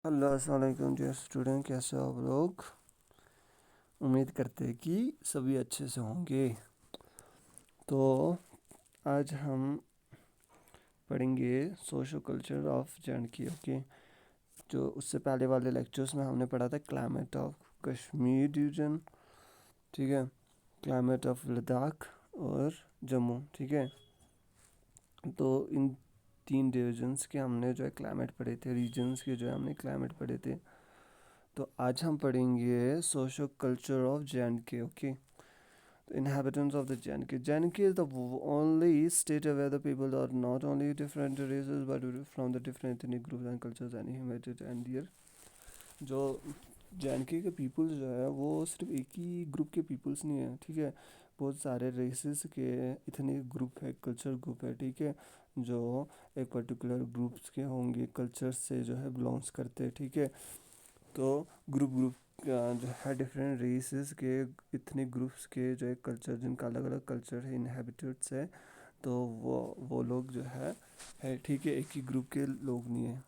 Hello अस्सलाम वालेकुम dear student, कैसे हो आप लोग। उम्मीद करते हैं कि सभी अच्छे से होंगे। तो आज हम पढ़ेंगे socio culture of J okay. जो उससे पहले वाले लेक्चर्स में हमने पढ़ा था क्लाइमेट ऑफ कश्मीर रीजन, ठीक है, क्लाइमेट ऑफ लद्दाख और जम्मू, ठीक है। तो इन तीन रीजन्स के हमने जो है क्लाइमेट पढ़े थे, रीजन्स के जो है हमने क्लाइमेट पढ़े थे। तो आज हम पढ़ेंगे socio culture of J okay. Inhabitants of the JNK. JNK is the only state where the people are not only different races but from the different ethnic groups and cultures and humanity and their जो JNK के peoples जो है वो सिर्फ एक ही group के peoples नहीं है, ठीक है। बहुत सारे रेसेस के इथनिक ग्रुप है, कल्चर ग्रुप है, ठीक है, जो एक पर्टिकुलर ग्रुप्स के होंगे, कल्चर से जो है बिलोंग्स करते हैं, ठीक है। तो ग्रुप ग्रुप जो है डिफरेंट रेसेस के इतने ग्रुप्स के जो है कल्चर, जिनका अलग अलग कल्चर है, इनहेबिटेट्स है, तो वो लोग जो है ठीक है, एक ही ग्रुप के लोग नहीं है।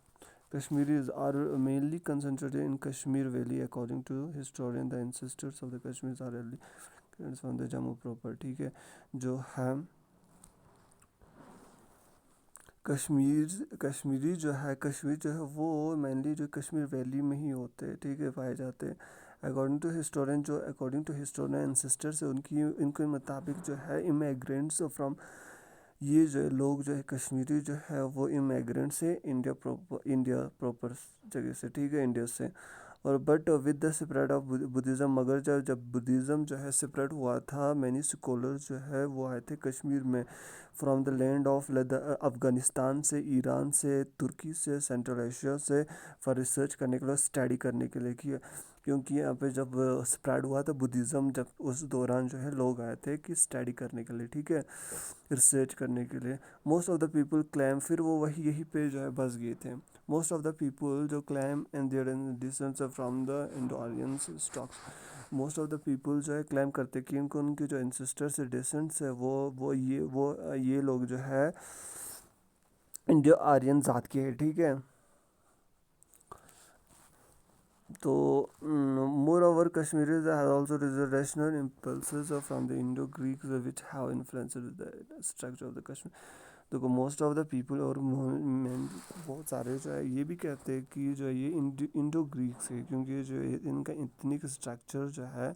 Kashmiris are mainly concentrated in Kashmir Valley according to historian. The ancestors of the Kashmiris are early from the Jammu proper, ठीक है। जो है कश्मीरी जो है, कश्मीर जो है वो मेनली जो कश्मीर वैली में ही होते हैं, ठीक है, पाए जाते हैं। अकॉर्डिंग टू हिस्टोरियन एंसेस्टर्स है उनकी, इनके मुताबिक जो है इमिग्रेंट्स फ्रॉम, ये जो लोग जो है कश्मीरी जो है वो इमिग्रेंट्स है इंडिया प्रॉपर जगह से, ठीक है, इंडिया से। और but with the spread of Buddhism, मगर जब बुद्धिज़्म जो है स्प्रेड हुआ था, मैनी स्कॉलर्स जो है वो आए थे कश्मीर में from the land of Afghanistan से, ईरान से, तुर्की से, सेंट्रल एशिया से, फॉर रिसर्च करने के लिए, स्टडी करने के लिए किया। क्योंकि यहाँ पे जब स्प्रेड हुआ था बुद्धिज़्म, जब उस दौरान जो है लोग आए थे कि स्टडी करने के लिए, ठीक है, रिसर्च करने के लिए। Most of the people claim, फिर वो वही यहीं पे जो है बस गए थे। मोस्ट ऑफ द पीपल जो claim and their descents from the Indo Aryan stocks, most of the people जो है क्लेम करते कि उनको, उनके जो इंसिस्टर्स से डिसेंट्स है वो ये लोग जो है इंडो आर्यन ज़ात के हैं, ठीक है। तो moreover Kashmiris have also reservational impulses from the Indo Greeks which have influenced the structure of the Kashmir. देखो मोस्ट ऑफ द पीपल और बहुत सारे जो है ये भी कहते हैं कि जो है ये इंडो ग्रीक्स है, क्योंकि जो है इनका इथनिक स्ट्रक्चर जो है,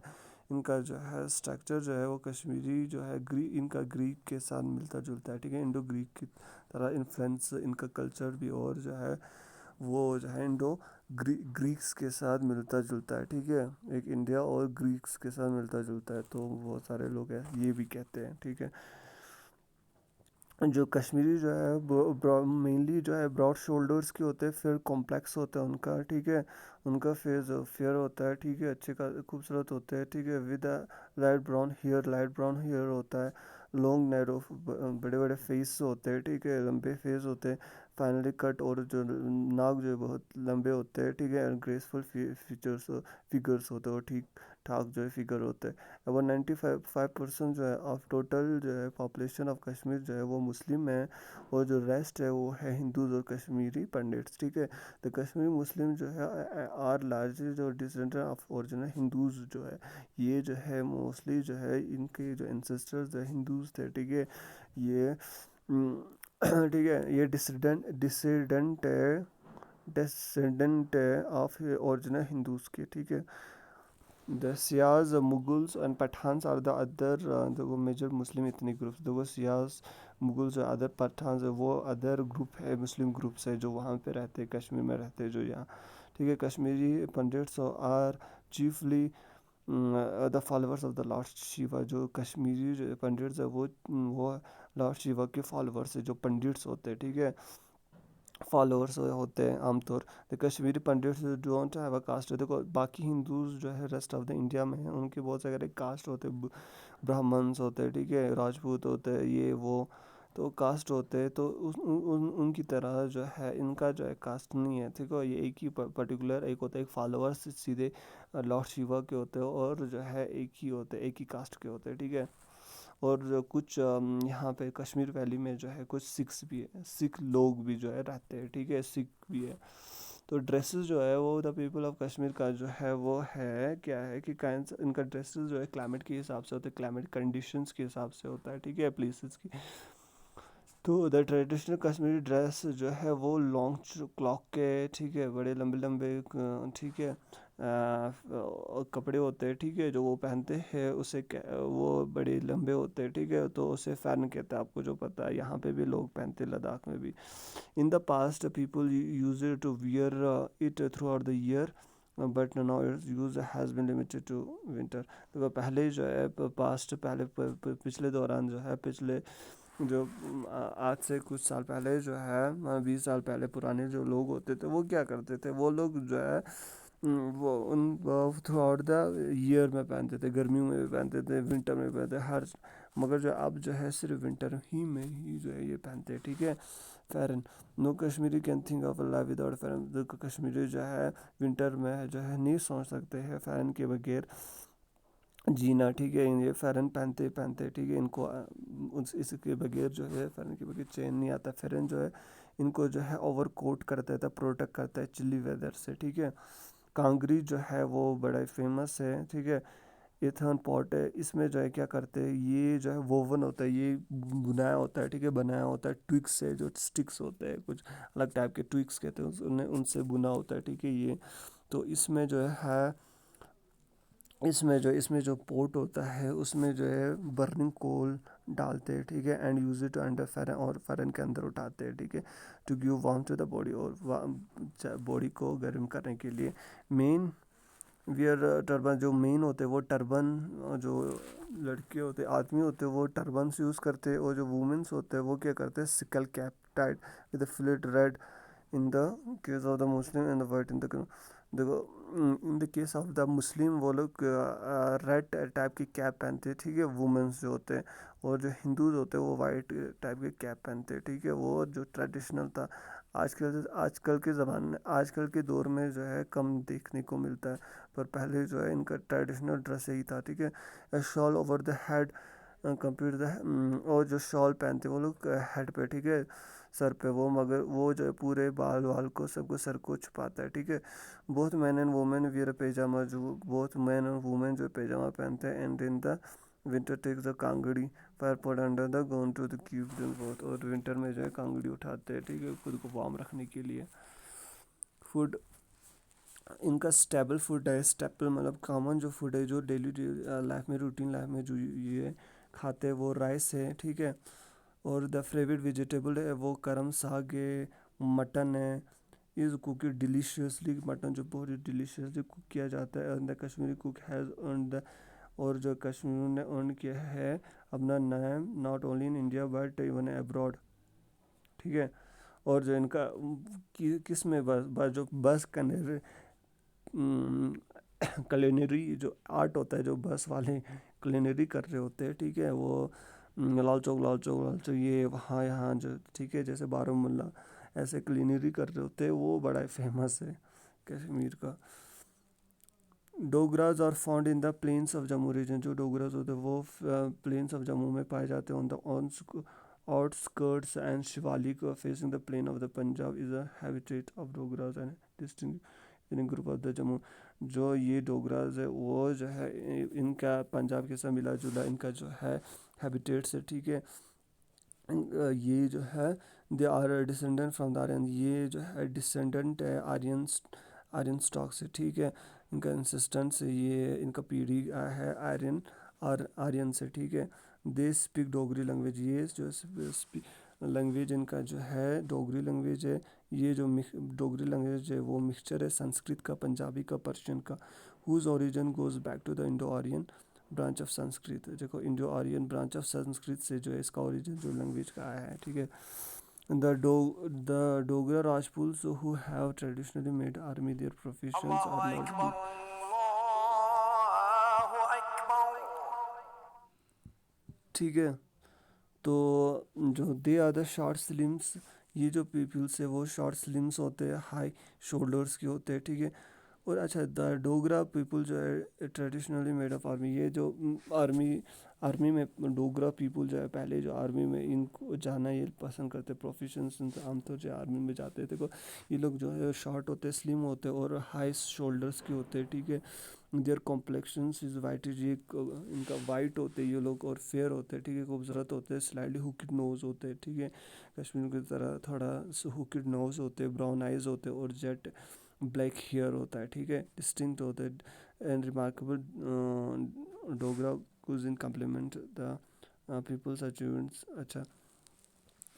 इनका जो है स्ट्रक्चर जो है वो कश्मीरी जो है इनका ग्रीक के साथ मिलता जुलता है, ठीक है, इंडो ग्रीक की तरह इन्फ्लुएंस इनका कल्चर भी, और जो है वो जो है इंडो ग्रीक्स के साथ मिलता जुलता है, ठीक है, एक इंडिया और ग्रीक्स के साथ मिलता जुलता है। तो बहुत सारे लोग हैं ये भी कहते हैं, ठीक है। जो कश्मीरी जो है मेनली जो है ब्रॉड शोल्डर्स के होते हैं, फिर कॉम्प्लेक्स होता है उनका, ठीक है, उनका फेस फेयर होता है, ठीक है, अच्छे का खूबसूरत होते हैं, ठीक है, विद लाइट ब्राउन हेयर होता है, लॉन्ग नैरो बड़े बड़े फेस होते हैं, ठीक है, लंबे फेस होते हैं, फाइनली कट, और जो नाक जो है बहुत लंबे होते हैं, ठीक है, ग्रेसफुल फीचर्स फिगर्स होते हैं, और ठीक ठाक जो है फिगर होते हैं। अबाउट 95% जो है ऑफ टोटल जो है पॉपुलेशन ऑफ कश्मीर जो है वो मुस्लिम है, और जो रेस्ट है वो है हिंदूज और कश्मीरी पंडित्स, ठीक है। तो कश्मीरी मुस्लिम जो है आर लार्जली जो डिसेंडेंट ऑफ ओरिजिनल हिंदूज जो है, ये जो है मोस्टली जो है इनके जो एंसेस्टर्स जो हिंदूज थे, ठीक है, ये ठीक है, ये डिसेंडेंट है ऑफ ओरिजिनल हिंदूज के, ठीक है। The Shias, Mughals, and Pathans are the other the major Muslim ethnic groups. देखो Shias, Mughals और अदर पठान्स है, वो अदर ग्रुप है, मुस्लिम ग्रुप्स है जो वहाँ पे रहते हैं, कश्मीर में रहते हैं, जो यहाँ, ठीक है। Kashmiri Pandits are chiefly the followers of the lord Shiva. जो कश्मीरी जो पंडित्स है वो लॉर्ड शिवा के फॉलोअर्स है, जो पंडित्स होते हैं, ठीक है, फॉलोअर्स होते हैं आमतौर। The Kashmiri Pandits don't have a caste. देखो बाकी हिंदूज जो है रेस्ट ऑफ द इंडिया में हैं, उनके बहुत सारे कास्ट होते हैं, ब्राह्मण्स होते हैं, ठीक है, राजपूत होते हैं, ये वो, तो कास्ट होते हैं। तो उनकी तरह जो है इनका जो है कास्ट नहीं है, ठीक है, ये एक ही पर्टिकुलर एक होता है, एक फॉलोअर्स सीधे लॉर्ड शिवा के होते हैं, और जो है एक ही होते हैं, एक ही कास्ट के होते हैं, ठीक है। और कुछ यहाँ पे कश्मीर वैली में जो है कुछ सिख्स भी है, सिख लोग भी जो है रहते हैं, ठीक है, सिख भी है। تو ڈریسز جو ہے وہ دا پیپل آف کشمیر کا جو ہے وہ ہے کیا ہے کہ ان کا ڈریسز جو ہے کلائمیٹ کے حساب سے ہوتا ہے, کلائمیٹ کنڈیشنز کے حساب سے ہوتا ہے, ٹھیک ہے, پلیسز کی. تو دا ٹریڈیشنل کشمیری ڈریس جو ہے وہ لانگ کلاک کے, ٹھیک ہے, بڑے لمبے لمبے, ٹھیک ہے, کپڑے ہوتے ہیں, ٹھیک ہے, جو وہ پہنتے ہیں اسے وہ بڑے لمبے ہوتے ہیں, ٹھیک ہے, تو اسے فیرن کہتے ہیں, آپ کو جو پتہ ہے, یہاں پہ بھی لوگ پہنتے ہیں, لداخ میں بھی. In the past people use it to wear it throughout the year, but now its use has been limited to winter. تو پہلے جو ہے پاسٹ, پہلے پچھلے دوران جو ہے, پچھلے جو آج سے کچھ سال پہلے جو ہے, 20 سال پہلے پرانے جو لوگ ہوتے تھے وہ کیا کرتے تھے, وہ لوگ جو ہے وہ ان تھرو آؤٹ دا ایئر میں پہنتے تھے, گرمیوں میں بھی پہنتے تھے, ونٹر میں بھی پہنتے تھے, مگر جو اب جو ہے صرف ونٹر ہی میں ہی جو ہے یہ پہنتے ہیں, ٹھیک ہے. Pheran, no Kashmiri can think of a life without pheran. Kashmiri جو ہے ونٹر میں جو ہے نہیں سوچ سکتے ہیں فیرن کے بغیر جینا, ٹھیک ہے, یہ فیرن پہنتے پہنتے, ٹھیک ہے, ان کو اس کے بغیر جو ہے فیرن کے بغیر چین نہیں آتا. فیرن جو ہے ان کو جو ہے اوور کوٹ کرتا تھا, پروٹیکٹ کرتا ہے چلی ویدر سے, ٹھیک ہے. کانگری جو ہے وہ بڑا فیمس ہے, ٹھیک ہے. ایتھن پاٹ ہے, اس میں جو ہے کیا کرتے ہیں, یہ جو ہے ووون ہوتا ہے, یہ بنایا ہوتا ہے, ٹھیک ہے, بنایا ہوتا ہے ٹوکس سے, جو سٹکس ہوتے ہیں, کچھ الگ ٹائپ کے ٹوکس کہتے ہیں, ان سے بنا ہوتا ہے, ٹھیک ہے. یہ تو اس میں جو ہے اس میں جو پوٹ ہوتا ہے اس میں جو ہے برننگ کول ڈالتے ہیں, ٹھیک ہے, and use it under pheran, اور فیرن کے اندر اٹھاتے ہیں, ٹھیک ہے, to give warm to the body, اور باڈی کو گرم کرنے کے لیے. مین ویئر ٹربن, جو مین ہوتے ہیں وہ ٹربن, جو لڑکے ہوتے آدمی ہوتے وہ ٹربنس یوز کرتے, اور جو وومنس ہوتے ہیں وہ کیا کرتے ہیں, skull cap tight with a felt red in the case of the Muslim and white in the, دیکھو in the case of the مسلم وہ لوگ ریڈ ٹائپ کی کیپ پہنتے, ٹھیک ہے, وومنس جو ہوتے ہیں, اور جو ہندوز ہوتے ہیں وہ وائٹ ٹائپ کے کیپ پہنتے, ٹھیک ہے. وہ جو ٹریڈیشنل تھا, آج کل کے زمانے میں, آج کل کے دور میں جو ہے کم دیکھنے کو ملتا ہے, پر پہلے جو ہے ان کا ٹریڈیشنل ڈریس یہی تھا, ٹھیک ہے. Shawl over the head complete the, اور جو شال پہنتے وہ لوگ ہیڈ پہ, ٹھیک ہے, سر پہ, وہ مگر وہ جو ہے پورے بال وال کو سب کو سر کو چھپاتا ہے, ٹھیک ہے. بہت men and women wear pyjama, جو بہت مین اینڈ وومین جو پیجامہ پہنتے ہیں, and in the winter take the kangri fire pot under the gown to the cube بہت, اور ونٹر میں جو ہے کانگڑی اٹھاتے ہیں, ٹھیک ہے, خود کو وارم رکھنے کے لیے. فوڈ ان کا اسٹیبل فوڈ ہے, اسٹیپل مطلب کامن جو فوڈ ہے, جو ڈیلی لائف میں, روٹین لائف میں جو یہ کھاتے ہیں وہ رائس ہے, ٹھیک ہے. اور دا فیوریٹ ویجیٹیبل ہے وہ کرم ساگ ہے, مٹن ہے, از کوک ڈیلیشیسلی, مٹن جو بہت ہی ڈیلیشیسلی کوک کیا جاتا ہے, the Kashmiri cook has earned the, اور جو کشمیر نے ارن کیا ہے اپنا name not only in India but even abroad, ٹھیک ہے. اور جو ان کا کس میں جو بس کلینری جو آرٹ ہوتا ہے, جو بس والے کلینری کر رہے ہوتے ہیں, ٹھیک ہے, وہ لال چوک لال چوک لال چوک, یہ وہاں یہاں جو, ٹھیک ہے, جیسے بارہ ملا ایسے کلینری کر رہے ہوتے ہیں, وہ بڑا فیمس ہے کشمیر کا. Dogras are found in the plains of Jammu region, جو ڈوگراز ہوتے ہیں وہ پلینس آف جموں میں پائے جاتے ہیں. On the outskirts and Shivalik facing the plain of the Punjab is a habitat of Dogras and distinct group of the Jammu. جو یہ ڈوگراز ہے وہ جو ہے ان کا پنجاب کے ساتھ ملا جلا ان کا جو ہے ہیبیٹیٹس ہے, ٹھیک ہے. یہ جو ہے they are descendant from the Aryan, یہ جو ہے ڈسینڈنٹ ہے آرین اسٹاک سے, ٹھیک ہے. ان کا انسسٹنس, یہ ان کا پیڑھی ہے آرین سے, ٹھیک ہے. دے اسپیک ڈوگری لینگویج, یہ جو لینگویج ان کا جو ہے ڈوگری لینگویج ہے. یہ جو ڈوگری لینگویج ہے وہ مکسچر ہے سنسکرت کا, پنجابی کا, پرشین کا, whose origin goes back to the Indo Aryan branch of Sanskrit. دیکھو Indo Aryan branch of Sanskrit سے جو ہے اس کا اوریجن جو لینگویج کا آیا ہے, ٹھیک ہے. The Dogra Rajputs who have traditionally made army their professions are largely, ٹھیک ہے. تو جو they are the short slims, یہ جو پیپلس ہے وہ شارٹ سلمس ہوتے ہیں, ہائی شولڈرس کے ہوتے ہیں, ٹھیک ہے. اور اچھا دا ڈوگرا پیپل جو ہے ٹریڈیشنلی میڈ آف آرمی, یہ جو आर्मी में डोगरा पीपल जो है पहले जो आर्मी में इनको जाना ये पसंद करते, प्रोफेशंस आमतौर से आर्मी में जाते थे। ये लोग जो है शॉर्ट होते, स्लिम होते और हाई शोल्डर्स के होते, ठीक है। देयर कॉम्प्लेक्शंस इज वाइट, ये इनका वाइट होते ये लोग और फेयर होते, ठीक है, खूबसूरत होते, स्लाइडली हुकिड नोज होते, ठीक है, कश्मीर की तरह थोड़ा हुकिड नोज होते, ब्राउन आइज होते और जेट ब्लैक हेयर होता है, ठीक है, डिस्टिंक्ट होते हैं and remarkable Dogra cuisine complement the people's achievements. अच्छा,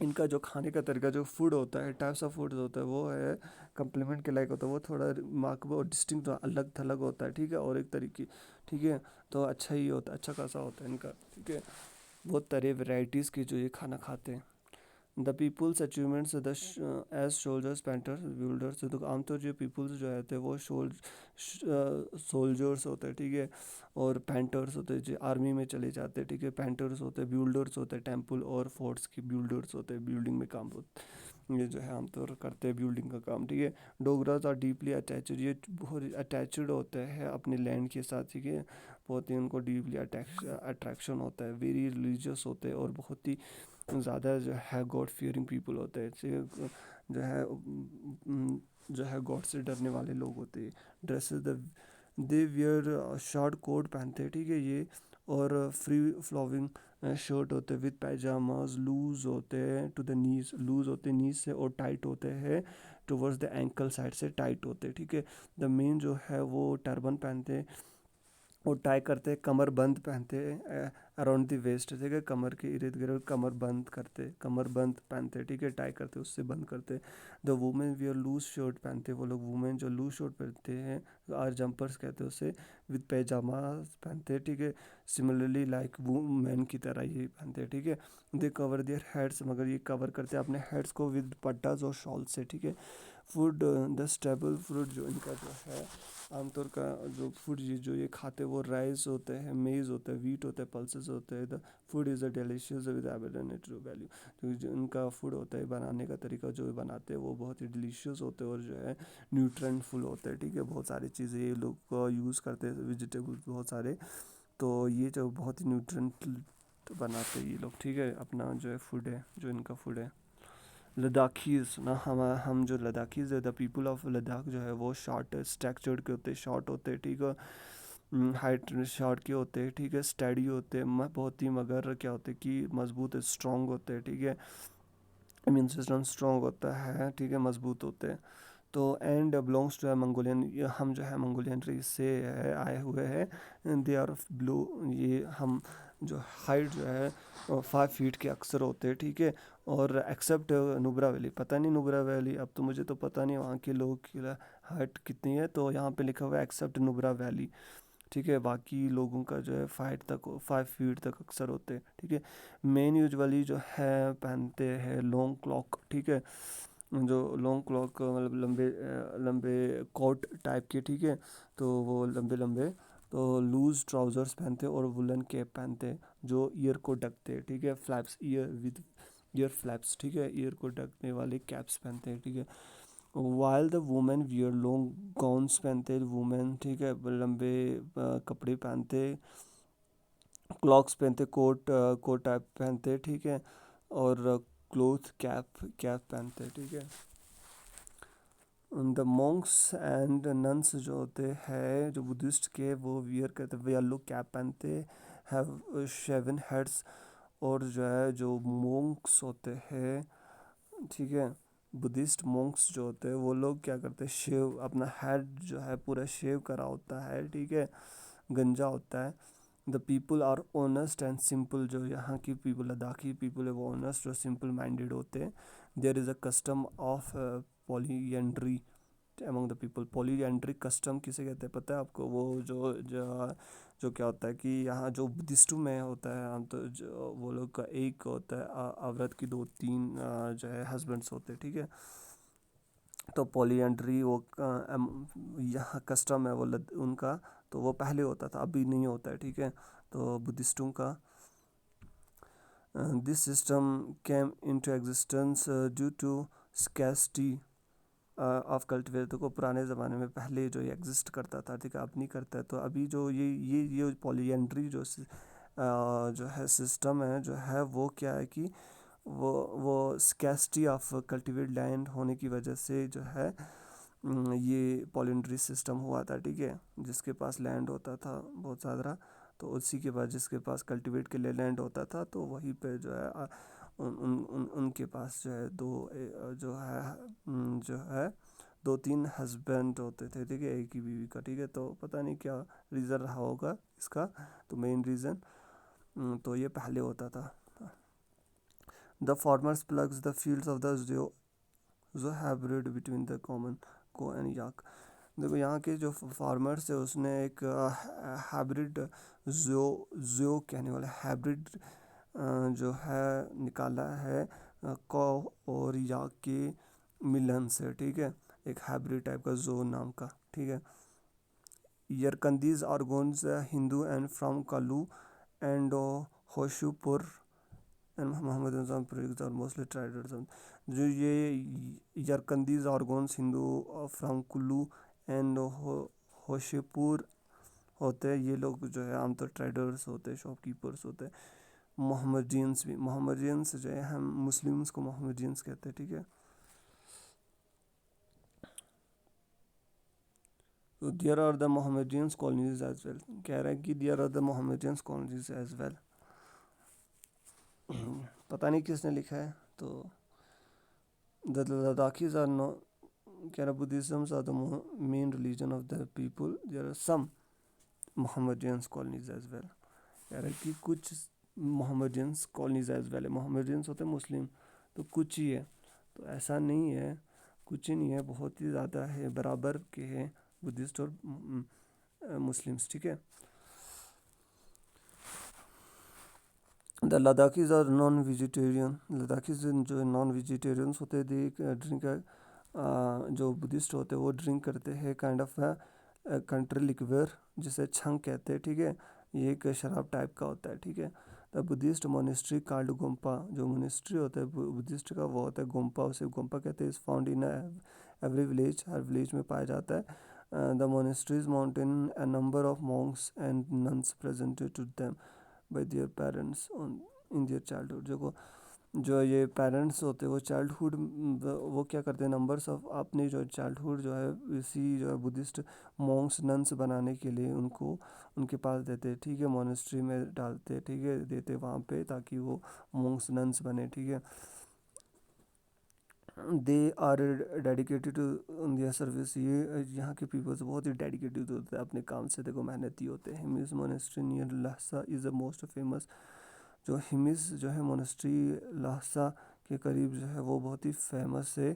इनका जो खाने का तरीका, जो फूड होता है, टाइप्स ऑफ फूड होता है वो है कम्प्लीमेंट के लायक होता है, वो थोड़ा रिमार्केबल और डिस्टिंक्ट अलग थलग होता है, ठीक है, और एक तरीके, ठीक है, तो अच्छा ही होता है, अच्छा खासा होता है इनका, ठीक है। बहुत तरह वेराइटीज़ के जो ये खाना खाते हैं। The people's achievements the as soldiers painters builders, तो आमतौर जो पीपल्स जो रहते हैं वो सोल्जर्स होते हैं, ठीक है, और पेंटर्स होते हैं जो आर्मी में चले जाते हैं, ठीक है, पेंटर्स होते हैं, बिल्डर्स होते हैं, टेम्पल और फोर्ट्स के बिल्डर्स होते हैं, बिल्डिंग में काम होते, ये जो है आमतौर करते हैं बिल्डिंग का काम, ठीक है। डोगराज आर डीपली अटैच्ड, ये बहुत अटैच्ड होते हैं अपने लैंड के साथ, ठीक है, बहुत ही उनको डीपली अट्रैक्शन होता है, वेरी रिलीजियस होते हैं और बहुत ही ज़्यादा जो है गॉड फियरिंग पीपल होते हैं, जो है जो है गॉड से डरने वाले लोग होते हैं। Dresses they wear short coat पहनते हैं, ठीक है, ये और फ्री फ्लोविंग शर्ट होते हैं विद पैजामाज, लूज होते हैं टू द नीज, लूज होते हैं नीज से और टाइट होते हैं टुवर्ड्स द एंकल साइड से टाइट होते हैं, ठीक है। द मेन जो है वो टर्बन पहनते हैं और टाई करते हैं, कमर बंद पहनते हैं अराउंड द वेस्ट, ठीक है, कमर के इर्द गिर्द कमर बंद करते, कमर बंद पहनते, ठीक है, टाई करते उससे बंद करते। The women wear loose shirt पहनते, वो लोग वुमेन जो लूज शर्ट पहनते हैं आर जंपर्स कहते हैं उसे, विद पैजामा पहनते, ठीक है, सिमिलरली लाइक वुमेन की तरह ये पहनते, ठीक है। दे कवर देयर हेड्स, मगर ये कवर करते हैं अपने हेड्स को विद पट्टाज और शॉल से, ठीक है। फूड द स्टेबल फ्रूट जो इनका जो है आमतौर का जो फूड जो ये खाते हैं वो राइस होते हैं, मेज़ होता है, वीट होता है, पल्सेस होते हैं। The food is a delicious with abundant value, तो जो इनका फूड होता है बनाने का तरीका जो बनाते हैं वो बहुत ही डिलीशियस होते हैं और जो है न्यूट्रेंट फुल होते हैं, ठीक है, बहुत सारी चीज़ें ये लोग यूज़ करते हैं, वेजिटेबल्स बहुत सारे, तो ये जो बहुत ही न्यूट्रेंट बनाते हैं ये लोग, ठीक है, अपना जो है फूड है, जो इनका फूड है। लद्दाखीज़ ना, हम जो लद्दाखीज़ है, द पीपल ऑफ लद्दाख जो है वो शॉर्ट स्ट्रक्चर्ड के होते हैं, शॉर्ट होते हैं, ठीक है, हाइट शॉर्ट के होते हैं, ठीक है, स्टडी होते हैं बहुत ही, मगर क्या होते हैं कि मजबूत स्ट्रॉन्ग होते हैं, ठीक है, इम्यून सिस्टम स्ट्रॉन्ग होता है, ठीक है, मजबूत होते हैं। तो एंड बिलोंग्स टू है मंगोलियन, हम जो है मंगोलियन रेस से आए हुए हैं। दे आर ब्लू, ये हम जो हाइट जो है 5 फीट के अक्सर होते हैं, ठीक है, और एक्सेप्ट नुब्रा वैली, पता नहीं नुब्रा वैली, अब तो मुझे तो पता नहीं वहाँ के लोग की हाइट कितनी है, तो यहाँ पे लिखा हुआ है एक्सेप्ट नुब्रा वैली, ठीक है, बाकी लोगों का जो है 5 फीट तक अक्सर होते हैं, ठीक है। मेन यूजुअली जो है पहनते हैं लॉन्ग क्लॉक, ठीक है, जो लॉन्ग क्लॉक मतलब लंबे लंबे कोट टाइप के, ठीक है, तो वो लंबे लंबे, तो लूज ट्राउजर्स पहनते हैं और वुलन कैप पहनते हैं जो ईयर को ढकते हैं, ठीक है, flaps, year with year flaps, ठीक है, ईयर को ढकने वाले कैप्स पहनते हैं, ठीक है। While the women wear long gowns पहनते हैं वुमेन, ठीक है, लंबे कपड़े पहनते, क्लॉक्स पहनते, कोट टाइप पहनते, ठीक है, और क्लोथ कैप पहनते, ठीक है। द मॉन्क्स एंड नन्स जो होते हैं जो बुद्धिस्ट के, वो वियर करते, येलो कैप पहनते, हैव शेवन हेड्स, और जो है जो मॉन्क्स होते हैं, ठीक है, बुद्धिस्ट मॉन्क्स जो होते हैं वो लोग क्या करते हैं, शेव अपना हेड जो है पूरा शेव करा होता है, ठीक है, गंजा होता है। The people are honest and simple, जो यहाँ की पीपल लद्दाखी पीपल है वो ऑनेस्ट और सिंपल माइंडेड होते हैं। There is a custom of polyandry among the people, polyandry custom किसे कहते हैं पता है आपको, वो जो क्या होता है कि यहाँ जो बुद्धिस्ट में होता है हम तो जो वो लोग का एक होता है औरत की 2-3 जो है हस्बैंड्स होते हैं, ठीक है, तो पॉलीएंड्री वो यहाँ कस्टम है वो उनका, तो वो पहले होता था अभी नहीं होता है, ठीक है, तो बुद्धिस्टों का this system came into existence due to scarcity of cultivator, तो को पुराने ज़माने में पहले जो ये एग्जिस्ट करता था, ठीक है, अब नहीं करता है, तो अभी जो ये पॉलीएंड्री जो جو ہے سسٹم ہے جو ہے وہ کیا ہے کہ وہ اسکیسٹی آف کلٹیویٹ لینڈ ہونے کی وجہ سے جو ہے یہ پالنڈری سسٹم ہوا تھا. ٹھیک ہے, جس کے پاس لینڈ ہوتا تھا بہت زیادہ, تو اسی کے بعد جس کے پاس کلٹیویٹ کے لیے لینڈ ہوتا تھا تو وہیں پہ جو ہے ان کے پاس جو ہے جو ہے 2-3 ہسبینڈ ہوتے تھے. ٹھیک ہے, ایک ہی بیوی کا. ٹھیک ہے, تو پتہ نہیں کیا ریزن رہا ہوگا اس کا, تو مین ریزن تو یہ پہلے ہوتا تھا. The farmers plugs the fields of the zo hybrid between the common cow and yak. دیکھو یہاں کے جو فارمرس ہے اس نے ایک ہیبریڈ زو کہنے والا ہیبریڈ جو ہے نکالا ہے کو اور یاک کے ملن سے. ٹھیک ہے, ایک ہیبریڈ ٹائپ کا زو نام کا. ٹھیک ہے, Yarkandis Arghons Hindu and from Kullu and Hoshiarpur and Muhammad mostly traders. جو یہ Yarkandis Arghons Hindu from Kullu and Hoshiarpur ہوتے ہیں, یہ لوگ جو ہے عام طور ٹریڈرز ہوتے ہیں, شاپ کیپرز ہوتے ہیں. محمدینس بھی, محمدینس جو ہے ہم مسلمس کو محمدینس کہتے ہیں. ٹھیک ہے, تو there are the Mohammedans colonies as well. کہہ رہا ہے کہ there are the Mohammedans colonies as well. پتہ نہیں کس نے لکھا ہے. تو دا لداخیز آر نو کہہ رہا Buddhisms are the main religion of the people. There are some Mohammedans colonies as well. کہہ رہا ہے کہ کچھ محمدینس کالونیز ایز ویل ہے. محمدینس ہوتے ہیں مسلم, تو کچھ ہی ہے, تو ایسا نہیں ہے, کچھ ہی نہیں ہے, بہت ہی زیادہ ہے, برابر کے ہیں بدھسٹ اور مسلمس. ٹھیک ہے, دا لداخیز آر نان ویجیٹیرین. لداخیز جو نان ویجیٹیرینس ہوتے ہیں ڈرنک جو بدھسٹ ہوتے ہیں وہ ڈرنک کرتے ہیں کائنڈ آف کنٹری لکویر جسے چھنگ کہتے ہیں. ٹھیک ہے, یہ ایک شراب ٹائپ کا ہوتا ہے. ٹھیک ہے, دا بدھسٹ مونسٹری کالڈ گومپا. جو مونسٹری ہوتا ہے بدھسٹ کا وہ ہوتا ہے گومپا, اسے گومپا کہتے ہیں. Is found in every village, ہر ولیج میں پایا جاتا ہے. The monasteries maintain a number of monks and nuns presented to them by their parents in their childhood. جو یہ پیرنٹس ہوتے ہیں وہ چائلڈہڈ وہ کیا کرتے ہیں, نمبرس آف اپنی جو چائلڈہڈ جو ہے اسی جو ہے بدھسٹ مونکس ننس بنانے کے لیے ان کے پاس دیتے. ٹھیک ہے, مونسٹری میں ڈالتے. ٹھیک ہے, دیتے وہاں پہ تاکہ وہ مونکس ننس بنے. ٹھیک ہے, they are dedicated to their service. یہ یہاں کے پیپلس بہت ہی ڈیڈیکیٹڈ ہوتے ہیں اپنے کام سے. دیکھو محنتی ہوتے ہیں. Hemis monastery near Lhasa is a most famous. جو ہمز جو ہے مونسٹری لہسا کے قریب جو ہے وہ بہت ہی فیمس ہے.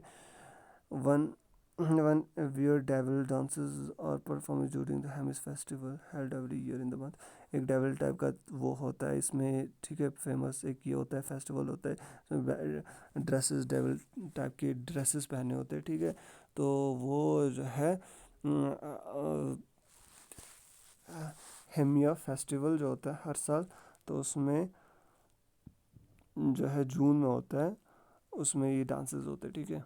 ون ویئر ڈیول ڈانسز اور performance during the Hemis festival held every year in the month. ایک ڈیول ٹائپ کا وہ ہوتا ہے اس میں. ٹھیک ہے, فیمس ایک یہ ہوتا ہے فیسٹیول ہوتا ہے. ڈریسز ڈیول ٹائپ کے ڈریسز پہنے ہوتے ہیں. ٹھیک ہے, تو وہ جو ہے ہیمیا فیسٹیول جو ہوتا ہے ہر سال, تو اس میں جو ہے جون میں ہوتا ہے, اس میں یہ ڈانسز ہوتے ہیں. ٹھیک ہے,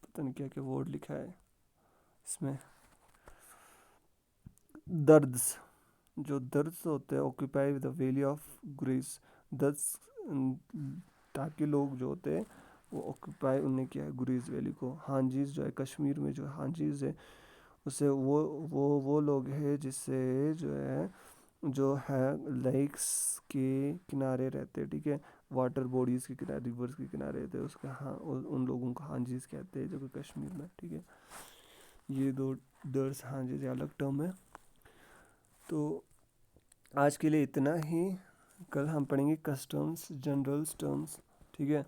پتہ نہیں کیا کیا ورڈ لکھا ہے اس میں. دردز, جو دردز ہوتے ہیں occupy the valley of Gurez. Dards تاکہ لوگ جو ہوتے ہیں وہ آکوپائی انہوں نے کیا ہے گریز ویلی کو. ہانجیز جو ہے کشمیر میں جو ہانجیز ہے اسے وہ لوگ ہیں جس سے جو ہے لیکس کے کنارے رہتے. ٹھیک ہے, واٹر باڈیز کے کنارے, ریورس کے کنارے رہتے, اس کا ان لوگوں کو ہانجیز کہتے ہیں جو کہ کشمیر میں. ٹھیک ہے, یہ دو درس ہانجیز الگ ٹرم ہے. تو آج کے لیے اتنا ہی. کل ہم پڑھیں گے کسٹمز جنرلز ٹرمز. ٹھیک ہے,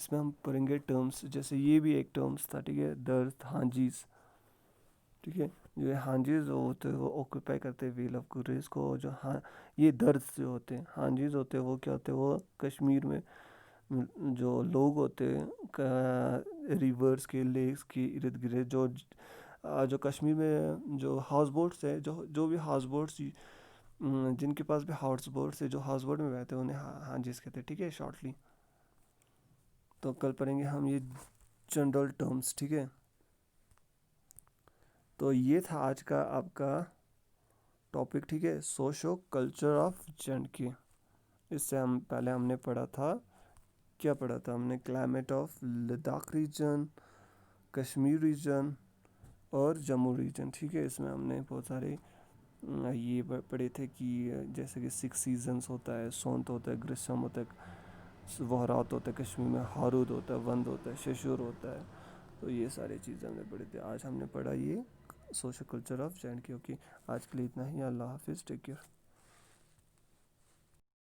اس میں ہم پڑھیں گے ٹرمز, جیسے یہ بھی ایک ٹرمز تھا. ٹھیک ہے, درد ہانجیز. ٹھیک ہے, جو ہانجیز ہوتے ہیں وہ آکوپائی کرتے ہیں ویل آف گریز کو. جو یہ درد جو ہوتے ہیں ہانجیز ہوتے ہیں وہ کیا ہوتے ہیں, وہ کشمیر میں جو لوگ ہوتے ہیں ریورس کے لیکس کے ارد گرد جو کشمیر میں جو ہاؤس بوٹس ہیں, جو بھی ہاؤس بوٹس جن کے پاس بھی ہاؤس بوٹس ہے, جو ہاؤس بوٹ میں رہتے ہیں انہیں ہانجیز کہتے ہیں. ٹھیک ہے, شارٹلی. تو کل پڑھیں گے ہم یہ جنرل ٹرمز. ٹھیک ہے, تو یہ تھا آج کا آپ کا ٹاپک ٹھیک ہے، سوشو کلچر آف JNK. اس سے ہم نے پڑھا تھا، کیا پڑھا تھا ہم نے؟ Climate of Ladakh region, Kashmir region اور جموں ریجن. ٹھیک ہے، اس میں ہم نے بہت سارے یہ پڑھے تھے کہ جیسے کہ 6 سیزنس ہوتا ہے، سونت ہوتا ہے، گرسم ہوتا ہے، وہرات ہوتا ہے، کشمیر میں ہارود ہوتا ہے، وند ہوتا ہے، ششور ہوتا ہے. تو یہ ساری چیزیں ہم نے پڑھی تھے. آج ہم نے پڑھا یہ social culture of JNK. Okay, آج کے لیے اتنا ہی. اللہ حافظ، ٹیک کیئر.